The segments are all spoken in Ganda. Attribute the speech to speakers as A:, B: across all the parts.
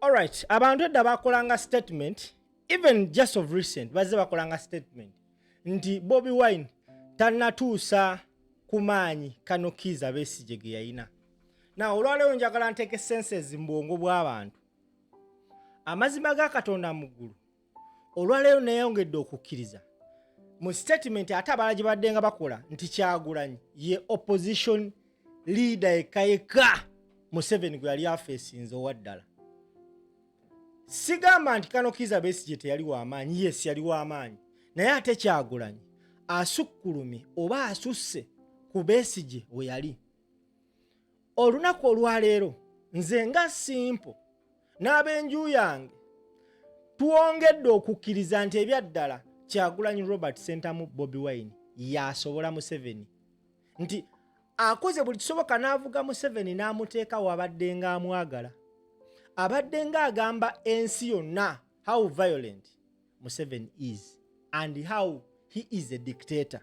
A: Alright, abantu edda bakolanga statement, even just of recent, bazze bakolanga statement nti Bobi Wine tannatuusa ku maanyi Kano Kiza Besigye ge yalina. Naw olwaleero njagala nteeke senses mu bwongo bw'abantu. Amazima ga Katonda mu ggulu olwaleero neeyongedde okukkiriza mu statement ate abala gye badde nga bakola nti Kyagulanyi ye opposition leader ekayeka Museveni gwe yali afeesinze owaddala. Sigamba nti Kano Kiza Besigye teyali w'amaanyi, yes yali w'amaanyi, naye ate Kyagulanyi asukkulumye oba asusse ku Besigye we yali. Olunaku olwaleero nze nga simple n'ab'enju yange tuwongedde okukkiriza nti ebyaddala Kyagulanyi Robert Sentamu Bobi Wine yasobola Museveni, nti akoze buli kisoboka n'avuga Museveni n'amuteeka wabadde nga amwagala, abadde nga agamba ensi yonna how violent Museveni is and how he is a dictator.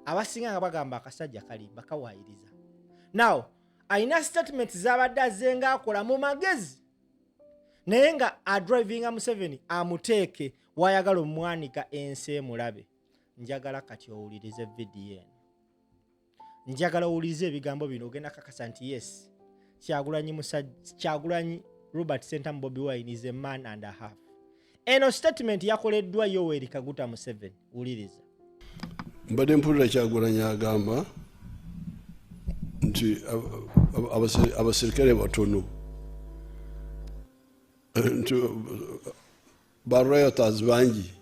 A: Abasinga nga bagamba akasajja kalimba kawaayiriza. Now ayina statement z'abadde azze nga akola mu magezi naye nga adrivinga Museveni amuteeke wayagala omwanika ensi emulabe. Njagala kati owulirize vidiyo eno, njagala owulirize ebigambo bino ogenda kakasa nti yes Kyagulanyi Robert Sentamu Bobi Wine is a man and a half. Eno statement yakoleddwa Yoweri Kaguta Museveni. Wuliriza.
B: Mbadde mpulira Kyagulanyi agamba nti abaserikale batono nti bariotas bangi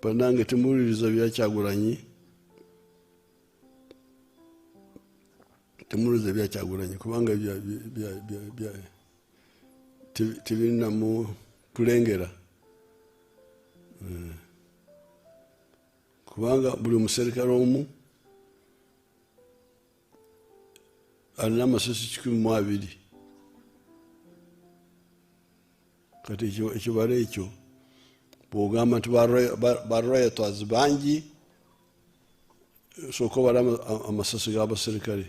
B: banange temuwuliriza bya Kyagulanyi, temuwuliriza bya Kyagulanyi kubanga tebirina mu kulengera, kubanga buli muserikale omu alina amasasi 12. Kati ekibala ekyo bw'ogamba nti bariotas bangi sooka obala amasasi g'abaserikale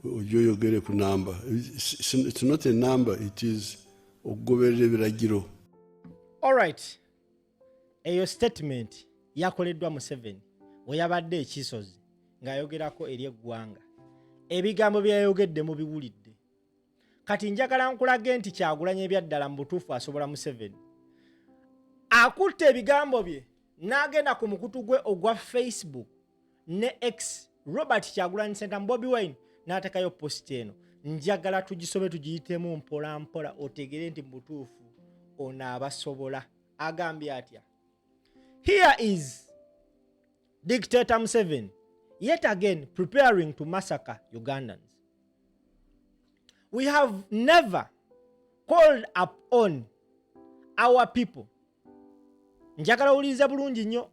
B: ojja oyogere ku namba. It's not a number, it is okugoberera ebiragiro.
A: Alright, eyo statement yakoleddwa Museveni we yabadde ekisozi ng'ayogerako eri eggwanga. Ebigambo byayogedde mu biwulidde. Kati njagala nkulage nti Kyagulanyi ebyaddala mu butuufu asobola Museveni. Akutte ebigambo bye n'agenda ku mukutu gwe ogwa Facebook ne X Robert Kyagulanyi Sentamu Bobi Wine n'atekayo post eno. Njagala tugisobe tugiyitemu mpola mpola otegere nti mu butuufu ono abasobola. Agambye atya. Here is Dictator Museveni yet again preparing to massacre Ugandans. We have never called upon our people. Njagala uliza bulungi nnyo.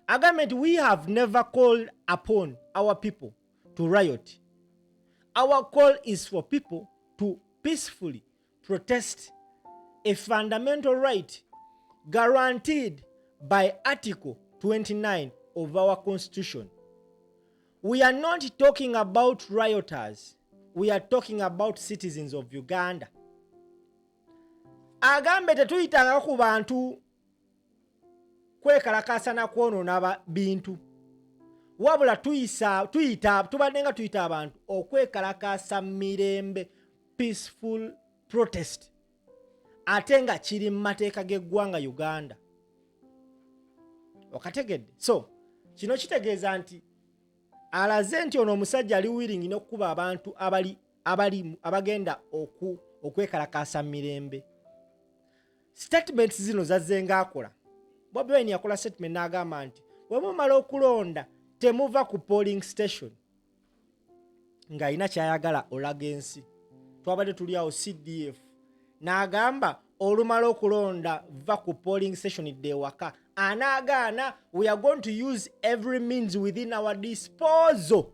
A: Agambye nti we have never called upon our people to riot. Our call is for people to peacefully protest, a fundamental right guaranteed by Article 29 of our Constitution. We are not talking about rioters. We are talking about citizens of Uganda. Agambe tetuyitanga ku bantu kwekalakasa na kwonoona bintu. Wabula tubadde nga tuyita abantu okwekalakasa mirembe, peaceful protest. Ate nga kiri mu mateeka g'eggwanga Uganda. Okategedde? So, kino kitegeeza nti alaze nti ono omusajja ali willing n'okuba abantu abagenda okwekalakasa mirembe. Statements zino zazze ng'akola. Bobi Wine yakola statement n'agamba nti bwe mumala okulonda temuva ku polling station. Ng'alina kyayagala olaga ensi. Twabadde tuli awo CDF. N'agamba olumala okulonda va ku polling station idde waka. Anaagaana we are going to use every means within our disposal.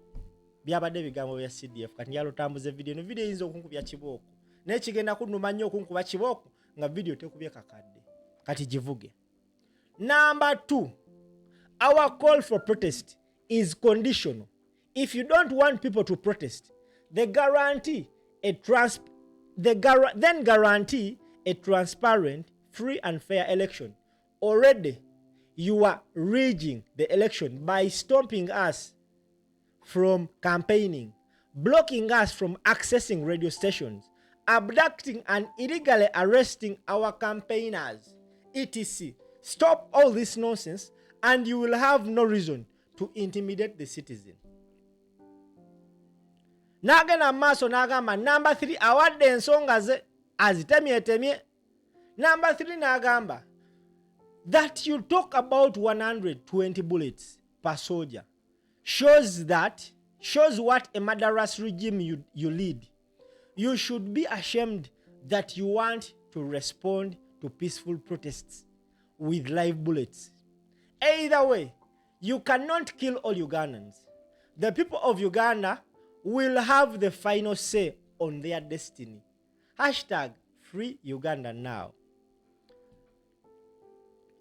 A: Byabadde bigambo bya CDF. Kati njalo tambuze video. No video yinza okunkubya kibooko. Naye kigenda kunnuma nnyo okunkuba kibooko nga video tekubye kakadde. Kati givuge. Number 2. Our call for protest is conditional. If you don't want people to protest, then guarantee a transparent, free and fair election. Already, you are rigging the election by stopping us from campaigning, blocking us from accessing radio stations, abducting and illegally arresting our campaigners, etc. Stop all this nonsense and you will have no reason to intimidate the citizen. Nagenda maaso n'agamba number 3 awadde ensonga ze azitemyetemye. Number 3 n'agamba that you talk about 120 bullets per soldier shows what a murderous regime you lead. You should be ashamed that you want to respond to peaceful protests with live bullets. Either way, you cannot kill all Ugandans. The people of Uganda will have the final say on their destiny. Hashtag free Uganda now.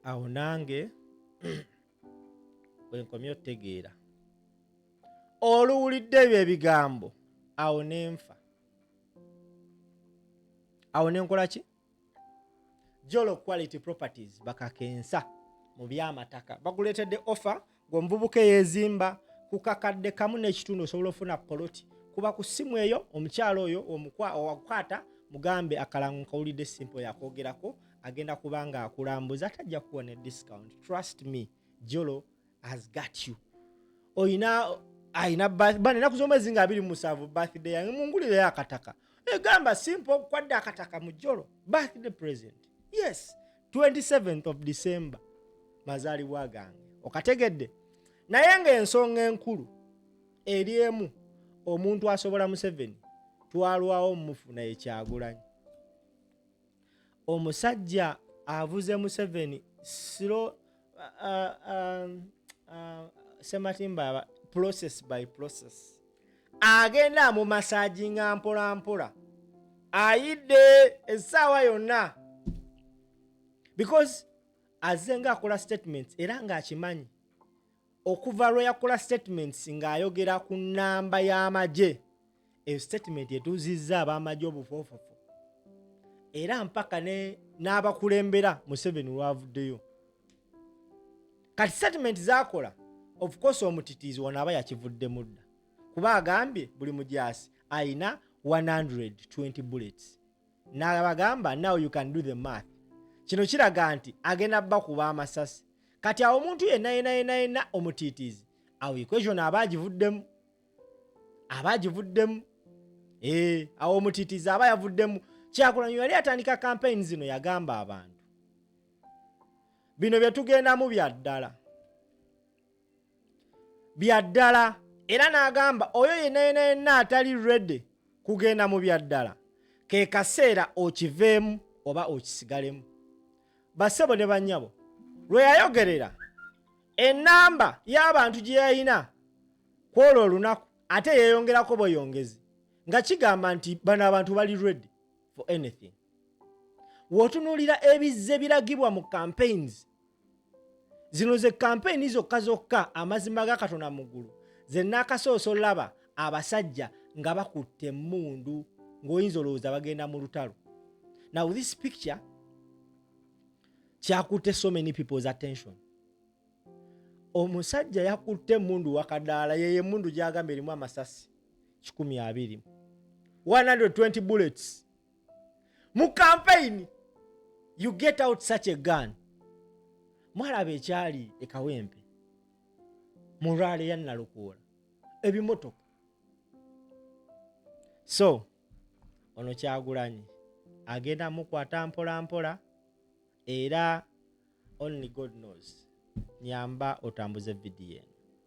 A: Awo nange bwenkomye otegeera oluwulidde ebyo ebigambo awo nenfa. Awo nenkola ki? Jolo Quality Properties bakakensa mu byamataka bakuleetedde offer ng'omuvubuka eyezimba ku kakadde kamu n'ekitundu osobola ofuna poloti kuba ku ssimu eyo omukyalo oyo owakwata mugambe akalango kawulidde simple yakwogerako agenda kubanga akulambuza tajja kuwona discount. Trust me, Jolo has got you. Ayina bana kuzomezi nga 27 birthday yange mungulire akataka. Egamba simple kwadde akataka mu Jolo birthday present. Yes, 27th of December mazaalibwa gange. Okategedde naye ng'ensonga enkulu eri emu omuntu asobola Museveni twalwawo mufuna ekyagulanyi. Omusajja avuze Museveni sematimba process by process agenda mu massaging mpola mpola ayidde essaawa yonna because azenga akola statements era ng'akimanyi okuva lwe yakola statements ng'ayogera ku nnamba y'amagye. Eyo statement etuuzizza ab'amagye obufoofufu era mpaka n'abakulembera Museveni lwavuddeyo. Kati statement zakola of course omutitiizi wano aba yakivudde mudda kuba agambye buli mujaasi ayina 120 bullets n'abagamba now you can do the math. Kino kiraga nti agenda bakuba amasasi. Kati awo omuntu yenna omutitiizi awo equation abagivuddemu awo omutitiizi aba yavuddemu. Kyagulanyi yali atandika campaign zino yagamba abantu bino bye tugendamu byaddala era n'agamba oyo yenna atali ready kugenda mu byaddala ke kaseera okiveemu oba okisigalemu. Basebo ne bannyabo lwe yayogerera ennamba y'abantu gye yayina kwolwo olunaku ate yeeyongerako bweyongezi nga kigamba nti bano abantu bali ready for anything. Wotunuulira ebizze biragibwa mu campaigns zino ze campaign zokka amazima ga Katonda mu ggulu ze nakasooso laba abasajja nga bakutte Emmundu ng'oyinza olowooza bagenda mu lutalo. Now this picture kyakutte so many people's attention. Omusajja yakutte Emmundu wakadaala yeye Emmundu gy'agamba erimu amasasi 120 120 bullets mu campaign. You get out such a gun. Mwalaba ekyali ekawempe murale ya Nalukoola ebimotoka. So ono Kyagulanyi agenda mukwata mpola mpola era only God knows. Nyamba otambuze video.